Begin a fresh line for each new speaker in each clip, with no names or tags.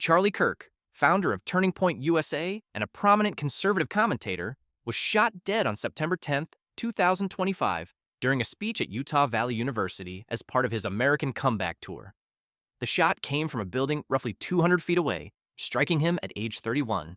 Charlie Kirk, founder of Turning Point USA and a prominent conservative commentator, was shot dead on September 10, 2025, during a speech at Utah Valley University as part of his American Comeback Tour. The shot came from a building roughly 200 feet away, striking him at age 31.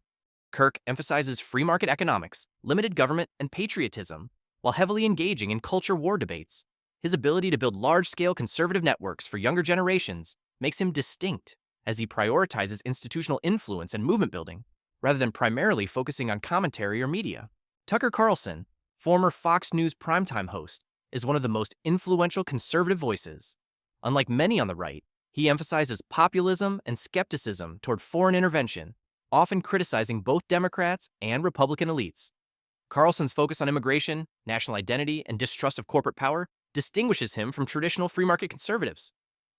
Kirk emphasizes free market economics, limited government, and patriotism, while heavily engaging in culture war debates. His ability to build large-scale conservative networks for younger generations makes him distinct, as he prioritizes institutional influence and movement building, rather than primarily focusing on commentary or media. Tucker Carlson, former Fox News primetime host, is one of the most influential conservative voices. Unlike many on the right, he emphasizes populism and skepticism toward foreign intervention, often criticizing both Democrats and Republican elites. Carlson's focus on immigration, national identity, and distrust of corporate power distinguishes him from traditional free market conservatives.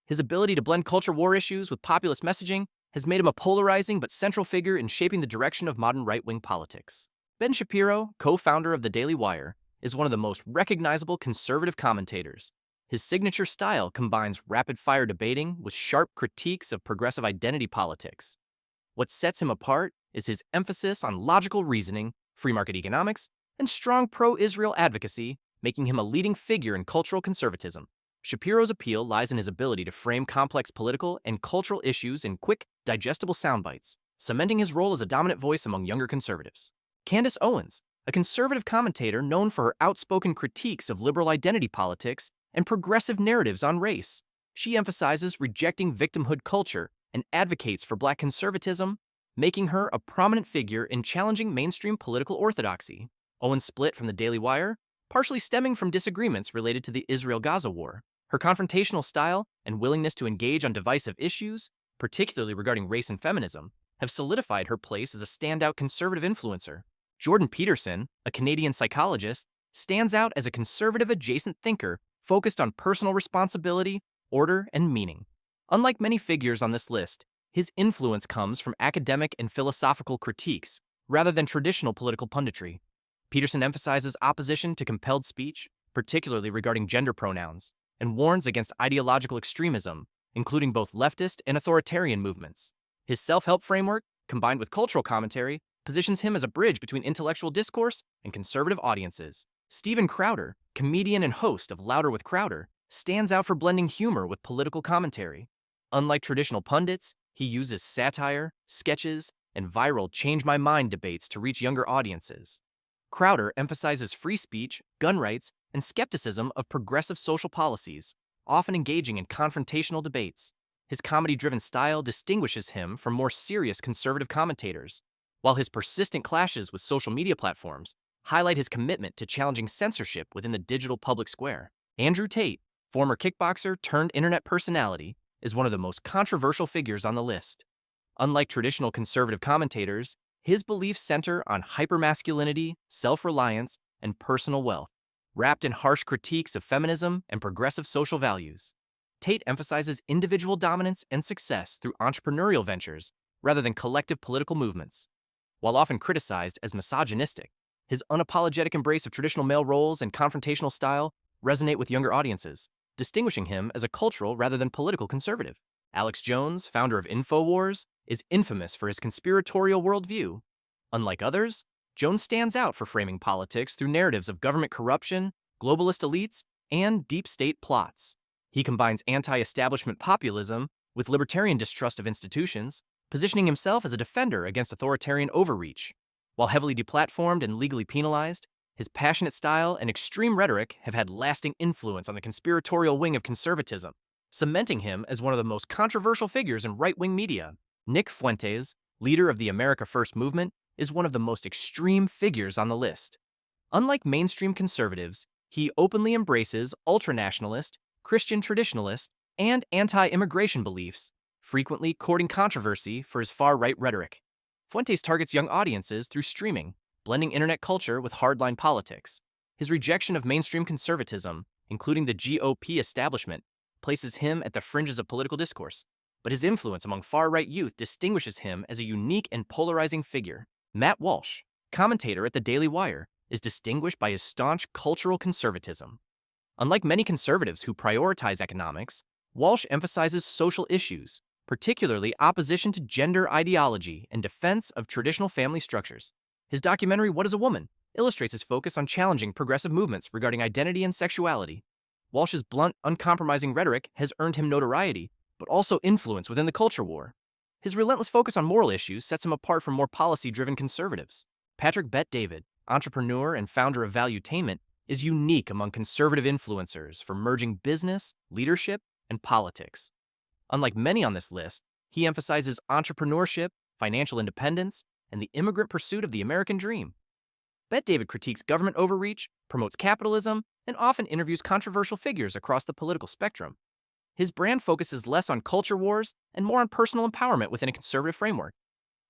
His ability to blend culture war issues with populist messaging has made him a polarizing but central figure in shaping the direction of modern right-wing politics. Ben Shapiro, co-founder of The Daily Wire, is one of the most recognizable conservative commentators. His signature style combines rapid-fire debating with sharp critiques of progressive identity politics. What sets him apart is his emphasis on logical reasoning, free market economics, and strong pro-Israel advocacy, making him a leading figure in cultural conservatism. Shapiro's appeal lies in his ability to frame complex political and cultural issues in quick, digestible soundbites, cementing his role as a dominant voice among younger conservatives. Candace Owens, a conservative commentator known for her outspoken critiques of liberal identity politics and progressive narratives on race. She emphasizes rejecting victimhood culture and advocates for Black conservatism, making her a prominent figure in challenging mainstream political orthodoxy. Owens split from The Daily Wire, partially stemming from disagreements related to the Israel-Gaza war. Her confrontational style and willingness to engage on divisive issues, particularly regarding race and feminism, have solidified her place as a standout conservative influencer. Jordan Peterson, a Canadian psychologist, stands out as a conservative-adjacent thinker focused on personal responsibility, order, and meaning. Unlike many figures on this list, his influence comes from academic and philosophical critiques, rather than traditional political punditry. Peterson emphasizes opposition to compelled speech, particularly regarding gender pronouns, and warns against ideological extremism, including both leftist and authoritarian movements. His self-help framework, combined with cultural commentary, positions him as a bridge between intellectual discourse and conservative audiences. Steven Crowder, comedian and host of Louder with Crowder, stands out for blending humor with political commentary. Unlike traditional pundits, he uses satire, sketches, and viral change my mind debates to reach younger audiences. Crowder emphasizes free speech, gun rights, and skepticism of progressive social policies, often engaging in confrontational debates. His comedy-driven style distinguishes him from more serious conservative commentators, while his persistent clashes with social media platforms highlight his commitment to challenging censorship within the digital public square. Andrew Tate, former kickboxer turned internet personality, is one of the most controversial figures on the list. Unlike traditional conservative commentators, his beliefs center on hypermasculinity, self-reliance, and personal wealth, wrapped in harsh critiques of feminism and progressive social values. Tate emphasizes individual dominance and success through entrepreneurial ventures rather than collective political movements. While often criticized as misogynistic, his unapologetic embrace of traditional male roles and confrontational style resonate with younger audiences, distinguishing him as a cultural rather than political conservative. Alex Jones, founder of InfoWars, is infamous for his conspiratorial worldview. Unlike others, Jones stands out for framing politics through narratives of government corruption, globalist elites, and deep state plots. He combines anti-establishment populism with libertarian distrust of institutions, positioning himself as a defender against authoritarian overreach. While heavily deplatformed and legally penalized, his passionate style and extreme rhetoric have had lasting influence on the conspiratorial wing of conservatism, cementing him as one of the most controversial figures in right-wing media. Nick Fuentes, leader of the America First movement, is one of the most extreme figures on the list. Unlike mainstream conservatives, he openly embraces ultranationalist, Christian traditionalist, and anti-immigration beliefs, frequently courting controversy for his far-right rhetoric. Fuentes targets young audiences through streaming, blending internet culture with hardline politics. His rejection of mainstream conservatism, including the GOP establishment, places him at the fringes of political discourse, but his influence among far-right youth distinguishes him as a unique and polarizing figure. Matt Walsh, commentator at The Daily Wire, is distinguished by his staunch cultural conservatism. Unlike many conservatives who prioritize economics, Walsh emphasizes social issues, particularly opposition to gender ideology and defense of traditional family structures. His documentary, What is a Woman?, illustrates his focus on challenging progressive movements regarding identity and sexuality. Walsh's blunt, uncompromising rhetoric has earned him notoriety, but also influence within the culture war. His relentless focus on moral issues sets him apart from more policy-driven conservatives. Patrick Bet-David, entrepreneur and founder of Valuetainment, is unique among conservative influencers for merging business, leadership, and politics. Unlike many on this list, he emphasizes entrepreneurship, financial independence, and the immigrant pursuit of the American dream. Bet-David critiques government overreach, promotes capitalism, and often interviews controversial figures across the political spectrum. His brand focuses less on culture wars and more on personal empowerment within a conservative framework.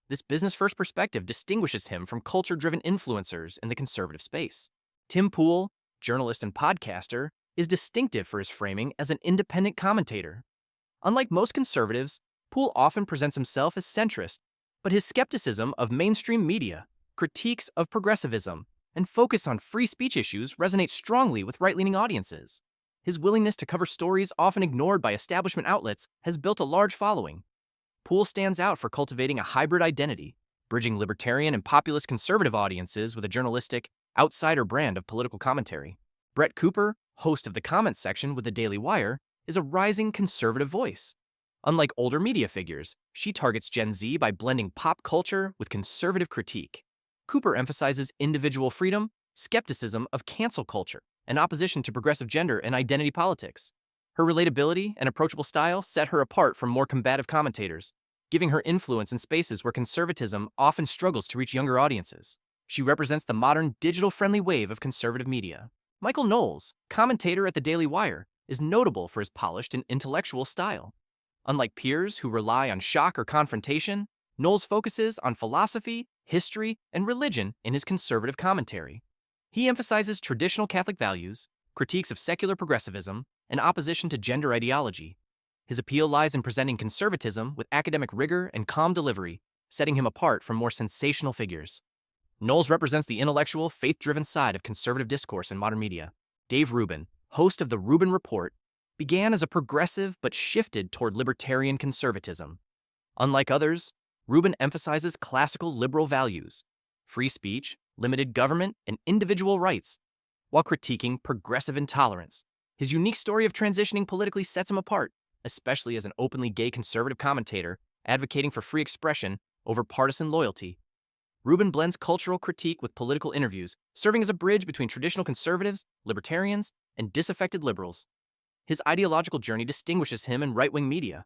This business-first perspective distinguishes him from culture-driven influencers in the conservative space. Tim Pool, journalist and podcaster, is distinctive for his framing as an independent commentator. Unlike most conservatives, Pool often presents himself as centrist, but his skepticism of mainstream media, critiques of progressivism, and focus on free speech issues resonates strongly with right-leaning audiences. His willingness to cover stories often ignored by establishment outlets has built a large following. Pool stands out for cultivating a hybrid identity, bridging libertarian and populist conservative audiences with a journalistic, outsider brand of political commentary. Brett Cooper, host of the comments section with the Daily Wire, is a rising conservative voice. Unlike older media figures, she targets Gen Z by blending pop culture with conservative critique. Cooper emphasizes individual freedom, skepticism of cancel culture, and opposition to progressive gender and identity politics. Her relatability and approachable style set her apart from more combative commentators, giving her influence in spaces where conservatism often struggles to reach younger audiences. She represents the modern, digital-friendly wave of conservative media. Michael Knowles, commentator at the Daily Wire, is notable for his polished and intellectual style. Unlike peers who rely on shock or confrontation, Knowles focuses on philosophy, history, and religion in his conservative commentary. He emphasizes traditional Catholic values, critiques of secular progressivism, and opposition to gender ideology. His appeal lies in presenting conservatism with academic rigor and calm delivery, setting him apart from more sensational figures. Knowles represents the intellectual, faith-driven side of conservative discourse in modern media. Dave Rubin, host of the Rubin Report, began as a progressive but shifted toward libertarian conservatism. Unlike others, Rubin emphasizes classical liberal values, free speech, limited government, and individual rights, while critiquing progressive intolerance. His unique story of transitioning politically sets him apart, especially as an openly gay conservative commentator advocating for free expression over partisan loyalty. Rubin blends cultural critique with political interviews, serving as a bridge between traditional conservatives, libertarians, and disaffected liberals. His ideological journey distinguishes him in right-wing media,